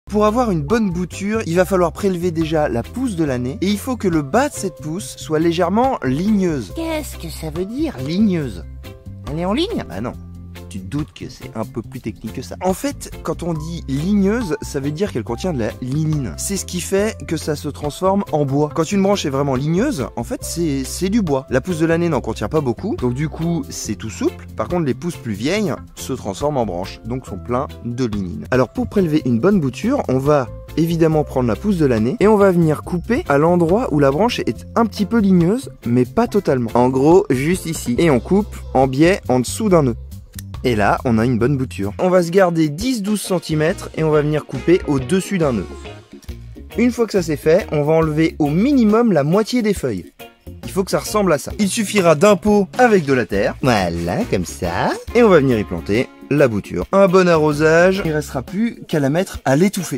Pour avoir une bonne bouture, il va falloir prélever déjà la pousse de l'année et il faut que le bas de cette pousse soit légèrement ligneuse. Qu'est-ce que ça veut dire, ligneuse? Elle est en ligne? Bah non. Tu te doutes que c'est un peu plus technique que ça. En fait, quand on dit ligneuse, ça veut dire qu'elle contient de la lignine. C'est ce qui fait que ça se transforme en bois. Quand une branche est vraiment ligneuse, en fait, c'est du bois. La pousse de l'année n'en contient pas beaucoup, donc du coup, c'est tout souple. Par contre, les pousses plus vieilles se transforment en branches, donc sont pleins de lignine. Alors, pour prélever une bonne bouture, on va évidemment prendre la pousse de l'année et on va venir couper à l'endroit où la branche est un petit peu ligneuse, mais pas totalement. En gros, juste ici. Et on coupe en biais en dessous d'un nœud. Et là, on a une bonne bouture. On va se garder 10-12 cm et on va venir couper au-dessus d'un nœud. Une fois que ça c'est fait, on va enlever au minimum la moitié des feuilles. Il faut que ça ressemble à ça. Il suffira d'un pot avec de la terre. Voilà, comme ça. Et on va venir y planter la bouture. Un bon arrosage, il ne restera plus qu'à la mettre à l'étouffer.